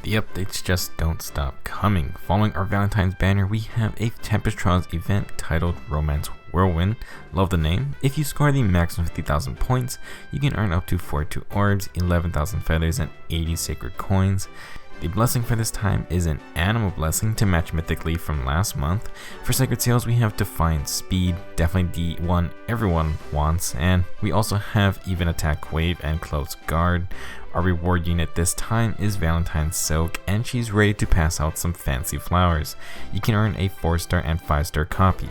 The updates just don't stop coming. Following our Valentine's banner, we have a Tempest Trials event titled Romance Whirlwind. Love the name. If you score the maximum 50,000 points, you can earn up to 42 orbs, 11,000 feathers, and 80 sacred coins. The blessing for this time is an animal blessing to match mythically from last month. For sacred seals, we have Defiant Spd, definitely the one everyone wants, and we also have even Atk Wave and Close Guard. Our reward unit this time is Valentine's Silque, and she's ready to pass out some fancy flowers. You can earn a 4-star and 5-star copy.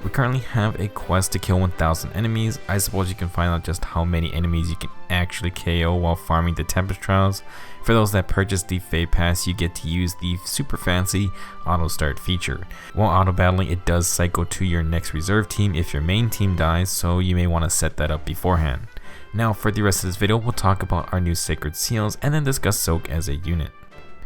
We currently have a quest to kill 1,000 enemies. I suppose you can find out just how many enemies you can actually KO while farming the Tempest Trials. For those that purchase the Fade Pass, you get to use the super fancy auto start feature. While auto battling, it does cycle to your next reserve team if your main team dies, so you may want to set that up beforehand. Now for the rest of this video, we'll talk about our new sacred seals and then discuss Silque as a unit.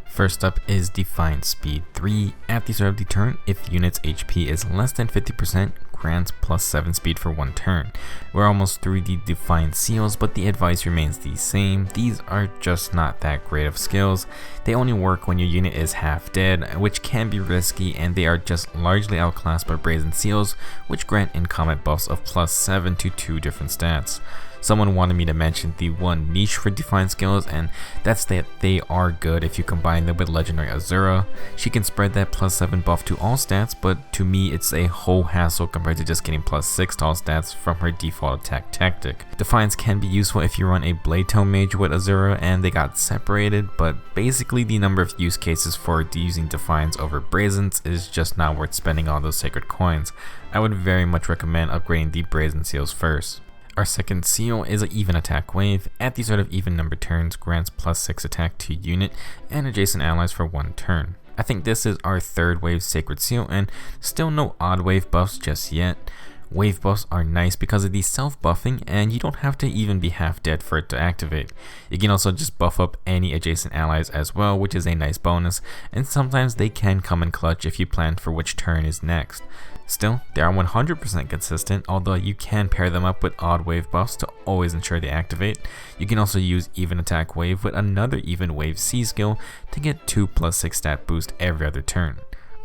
First up is Defiant Spd 3. At the start of the turn, if unit's HP is less than 50%, grants plus 7 speed for 1 turn. We're almost through the Defiant seals, but the advice remains the same. These are just not that great of skills. They only work when your unit is half dead, which can be risky, and they are just largely outclassed by Brazen Seals, which grant in combat buffs of plus 7 to 2 different stats. Someone wanted me to mention the one niche for Defiant skills, and that's that they are good if you combine them with legendary Azura. She can spread that plus 7 buff to all stats, but to me it's a whole hassle compared to just getting plus 6 to all stats from her default attack tactic. Defiance can be useful if you run a Blade Tome Mage with Azura and they got separated, but basically the number of use cases for using Defiance over Brazens is just not worth spending all those sacred coins. I would very much recommend upgrading the Brazen Seals first. Our second seal is an even Atk Wave. At the start of even number turns, grants plus 6 attack to unit and adjacent allies for 1 turn. I think this is our third wave sacred seal, and still no odd wave buffs just yet. Wave buffs are nice because of the self-buffing, and you don't have to even be half dead for it to activate. You can also just buff up any adjacent allies as well, which is a nice bonus, and sometimes they can come in clutch if you plan for which turn is next. Still, they are 100% consistent, although you can pair them up with odd wave buffs to always ensure they activate. You can also use even Atk Wave with another even wave C skill to get 2 plus 6 stat boost every other turn.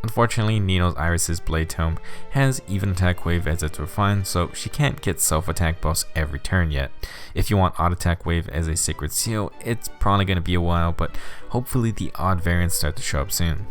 Unfortunately, Nino's Iris's Blade Tome has even Atk Wave as its refined, so she can't get self-attack buffs every turn yet. If you want Odd Atk Wave as a sacred seal, it's probably going to be a while, but hopefully the odd variants start to show up soon.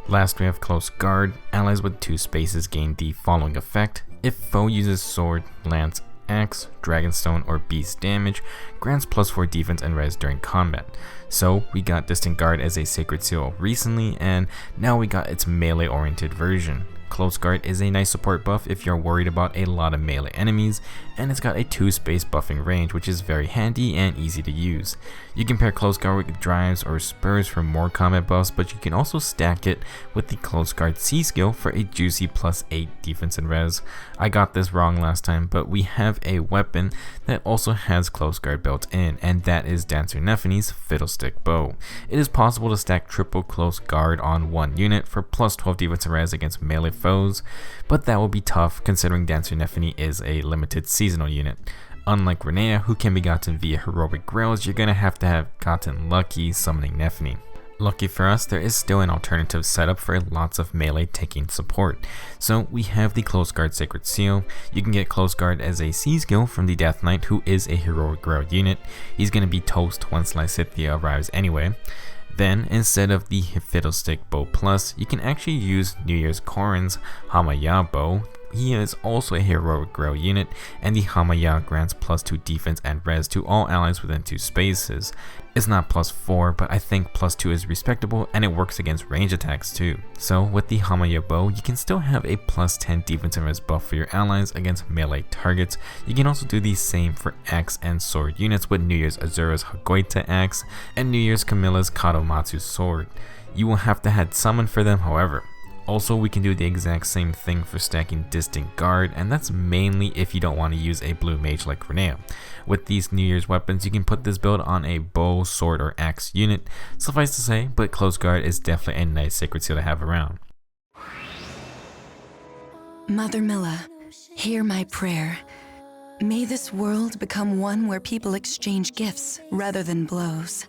Last, we have Close Guard. Allies with 2 spaces gain the following effect. If foe uses sword, lance, axe, dragonstone, or beast damage, grants plus 4 defense and res during combat. So we got Distant Guard as a sacred seal recently, and now we got its melee oriented version. Close Guard is a nice support buff if you're worried about a lot of melee enemies, and it's got a 2-space buffing range, which is very handy and easy to use. You can pair Close Guard with drives or spurs for more combat buffs, but you can also stack it with the Close Guard C skill for a juicy plus 8 defense and res. I got this wrong last time, but we have a weapon that also has Close Guard built in, and that is Dancer Nephene's Fiddlestick Bow. It is possible to stack triple Close Guard on one unit for plus 12 defense and res against melee foes, but that will be tough considering Dancer Nephene is a limited seasonal unit. Unlike Renea, who can be gotten via heroic grails, you're gonna have to have gotten lucky summoning Nephene. Lucky for us, there is still an alternative setup for lots of melee tanking support. So we have the Close Guard Sacred Seal. You can get Close Guard as a C skill from the Death Knight, who is a heroic grail unit. He's gonna be toast once Lysithea arrives anyway. Then, instead of the Fiddlestick Bow Plus, you can actually use New Year's Corrin's HAMA Bow. He is also a heroic grail unit, and the HAMA grants plus 2 defense and res to all allies within 2 spaces. It's not plus 4, but I think plus 2 is respectable, and it works against range attacks too. So with the HAMA Bow, you can still have a plus 10 defense and res buff for your allies against melee targets. You can also do the same for axe and sword units with New Year's Azura's Hagoita axe and New Year's Camilla's Kadomatsu sword. You will have to have summon for them, however. Also, we can do the exact same thing for stacking Distant Guard, and that's mainly if you don't want to use a blue mage like Renea. With these New Year's weapons, you can put this build on a bow, sword, or axe unit. Suffice to say, but Close Guard is definitely a nice sacred seal to have around. Mother Mila, hear my prayer. May this world become one where people exchange gifts rather than blows.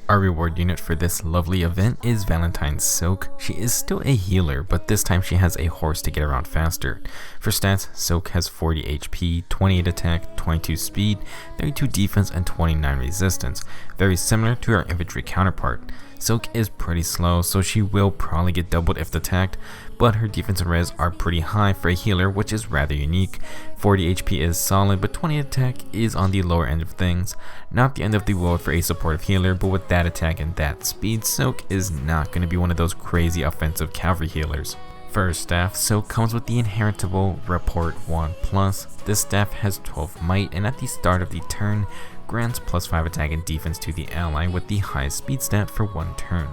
Our reward unit for this lovely event is Valentine's Silque. She is still a healer, but this time she has a horse to get around faster. For stats, Silque has 40 HP, 28 attack, 22 speed, 32 defense, and 29 resistance, very similar to her infantry counterpart. Silque is pretty slow, so she will probably get doubled if attacked, but her defense and res are pretty high for a healer, which is rather unique. 40 HP is solid, but 20 attack is on the lower end of things. Not the end of the world for a supportive healer, but with that attack and that speed, Silque is not going to be one of those crazy offensive cavalry healers. For her staff, Silque comes with the inheritable Report 1+. This staff has 12 might, and at the start of the turn, grants +5 attack and defense to the ally with the highest speed stat for 1 turn.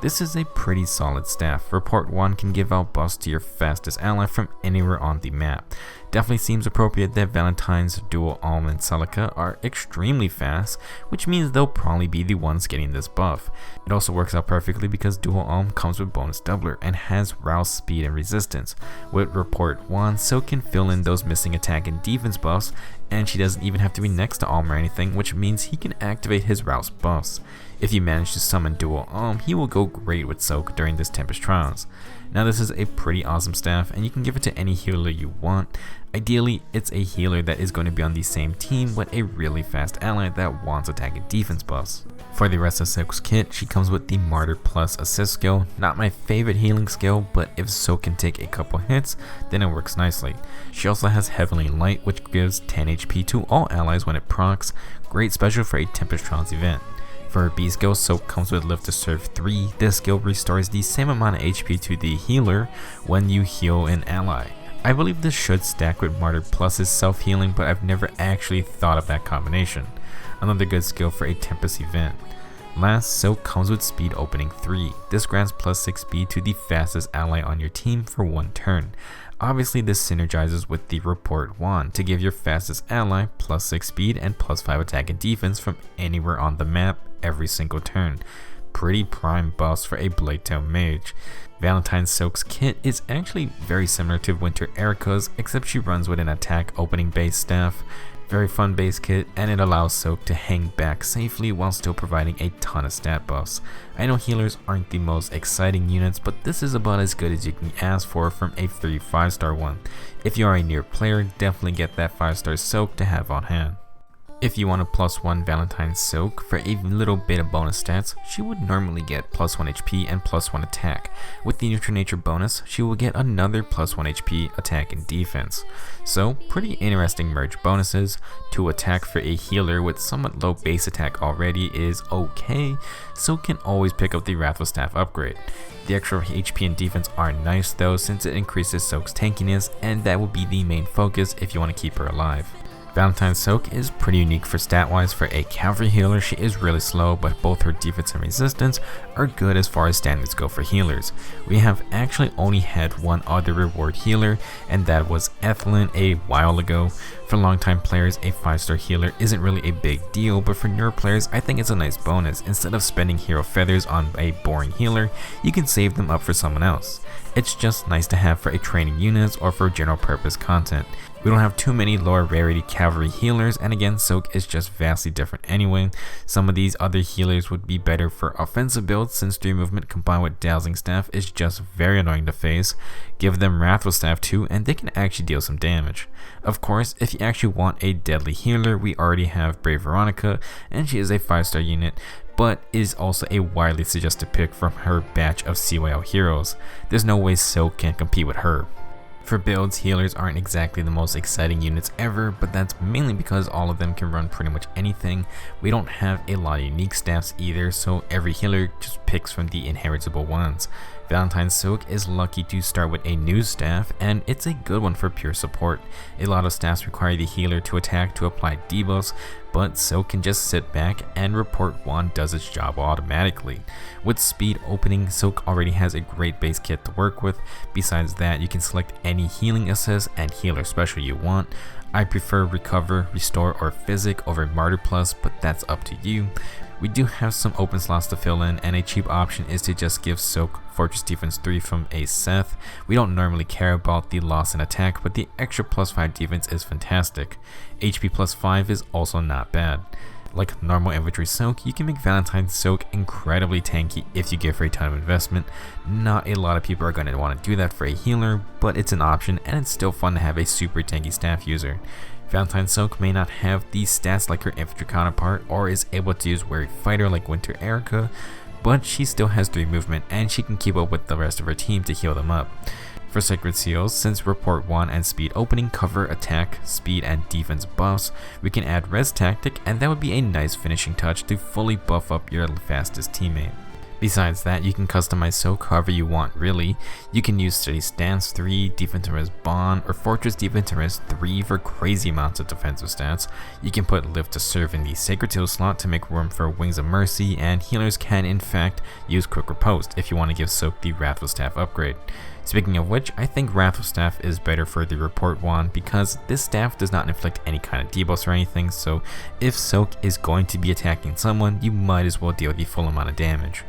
This is a pretty solid staff. Report 1 can give out buffs to your fastest ally from anywhere on the map. Definitely seems appropriate that Valentine's, Dual Alm, and Silque are extremely fast, which means they'll probably be the ones getting this buff. It also works out perfectly because Dual Alm comes with bonus doubler and has rouse speed and resistance. With Report 1, Silque can fill in those missing attack and defense buffs, and she doesn't even have to be next to Alm or anything, which means he can activate his rouse buffs. If you manage to summon Dual Alm, he will go great with Silque during this Tempest Trials. Now this is a pretty awesome staff, and you can give it to any healer you want. Ideally, it's a healer that is going to be on the same team with a really fast ally that wants attack and defense buffs. For the rest of Silque's kit, she comes with the Martyr plus assist skill. Not my favorite healing skill, but if Silque can take a couple hits, then it works nicely. She also has Heavenly Light, which gives 10 HP to all allies when it procs. Great special for a Tempest Trials event. For her B skill, Silque comes with Live to Serve 3. This skill restores the same amount of HP to the healer when you heal an ally. I believe this should stack with Martyr Plus's self-healing, but I've never actually thought of that combination. Another good skill for a Tempest event. Last, Silque comes with Speed Opening 3. This grants +6 speed to the fastest ally on your team for 1 turn. Obviously this synergizes with the Report 1 to give your fastest ally +6 speed and +5 attack and defense from anywhere on the map every single turn. Pretty prime buffs for a Bladetail mage. Valentine's Silque's kit is actually very similar to Winter Erica's, except she runs with an attack opening base staff. Very fun base kit, and it allows Silque to hang back safely while still providing a ton of stat buffs. I know healers aren't the most exciting units, but this is about as good as you can ask for from a 3 5-star one. If you are a newer player, definitely get that 5-star Silque to have on hand. If you want a +1 Valentine's Silque for a little bit of bonus stats, she would normally get +1 HP and +1 attack. With the Neutral Nature bonus, she will get another +1 HP, attack, and defense. So, pretty interesting merge bonuses. 2 attack for a healer with somewhat low base attack already is okay, so can always pick up the Wrathful Staff upgrade. The extra HP and defense are nice though, since it increases Silque's tankiness, and that will be the main focus if you want to keep her alive. Valentine's Silque is pretty unique for stat-wise. For a cavalry healer, she is really slow, but both her defense and resistance are good as far as standards go for healers. We have actually only had one other reward healer, and that was Ethelyn a while ago. For longtime players, a 5-star healer isn't really a big deal, but for newer players, I think it's a nice bonus. Instead of spending hero feathers on a boring healer, you can save them up for someone else. It's just nice to have for a training units or for general purpose content. We don't have too many lower rarity cavalry healers, and again, Silque is just vastly different anyway. Some of these other healers would be better for offensive builds, since 3 movement combined with Dazzling Staff is just very annoying to face. Give them Wrathful Staff too, and they can actually deal some damage. Of course, if you actually want a deadly healer, we already have Brave Veronica, and she is a 5-star unit, but is also a widely suggested pick from her batch of CYL heroes. There's no way Silque can compete with her. For builds, healers aren't exactly the most exciting units ever, but that's mainly because all of them can run pretty much anything. We don't have a lot of unique staffs either, so every healer just picks from the inheritable ones. Valentine's Silque is lucky to start with a new staff, and it's a good one for pure support. A lot of staffs require the healer to attack to apply debuffs, but Silque can just sit back and Report 1 does its job automatically. With Speed Opening, Silque already has a great base kit to work with. Besides that, you can select any healing assist and healer special you want. I prefer Recover, Restore, or Physic over Martyr Plus, but that's up to you. We do have some open slots to fill in, and a cheap option is to just give Silque Fortress Defense 3 from a Seth. We don't normally care about the loss in attack, but the extra +5 defense is fantastic. HP +5 is also not bad. Like normal infantry Silque, you can make Valentine's Silque incredibly tanky if you give her a ton of investment. Not a lot of people are going to want to do that for a healer, but it's an option and it's still fun to have a super tanky staff user. Valentine's Silque may not have these stats like her infantry counterpart or is able to use Wary Fighter like Winter Erica, but she still has 3 movement and she can keep up with the rest of her team to heal them up. For Sacred Seals, since Report 1 and Speed Opening cover attack, speed, and defense buffs, we can add Res Tactic, and that would be a nice finishing touch to fully buff up your fastest teammate. Besides that, you can customize Silque however you want really. You can use Steady Stance 3, Defense Res Bond, or Fortress Defense Res 3 for crazy amounts of defensive stats. You can put Live to Serve in the Sacred Seal slot to make room for Wings of Mercy, and healers can in fact use Quick Riposte if you want to give Silque the Wrathful Staff upgrade. Speaking of which, I think Wrathful Staff is better for the Report Wand because this staff does not inflict any kind of debuffs or anything, so if Silque is going to be attacking someone, you might as well deal the full amount of damage.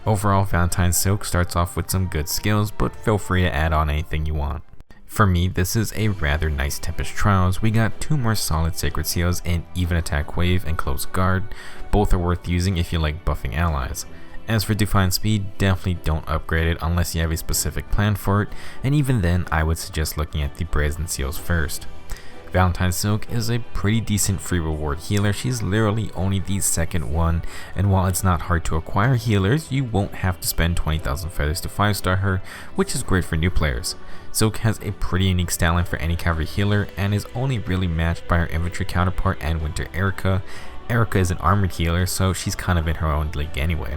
Overall, Valentine's Silque starts off with some good skills, but feel free to add on anything you want. For me, this is a rather nice Tempest Trials. We got 2 more solid Sacred Seals in even Atk Wave and Close Guard. Both are worth using if you like buffing allies. As for Defiant Spd, definitely don't upgrade it unless you have a specific plan for it, and even then I would suggest looking at the Brazen Seals first. Valentine's Silque is a pretty decent free reward healer. She's literally only the second one, and while it's not hard to acquire healers, you won't have to spend 20,000 feathers to 5-star her, which is great for new players. Silque has a pretty unique stat line for any cavalry healer and is only really matched by her infantry counterpart and Winter Erica. Erica is an armored healer, so she's kind of in her own league anyway.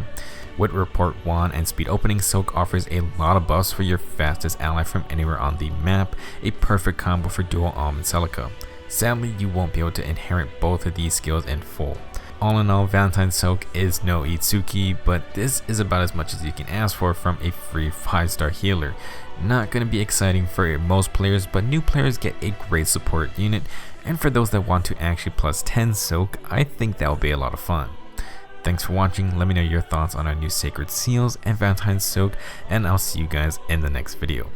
With Report 1 and Speed Opening, Silque offers a lot of buffs for your fastest ally from anywhere on the map, a perfect combo for dual and Celica. Sadly, you won't be able to inherit both of these skills in full. All in all, Valentine's Silque is no Itsuki, but this is about as much as you can ask for from a free 5-star healer. Not going to be exciting for most players, but new players get a great support unit, and for those that want to actually plus 10 Silque, I think that will be a lot of fun. Thanks for watching. Let me know your thoughts on our new Sacred Seals and Valentine's Silque, and I'll see you guys in the next video.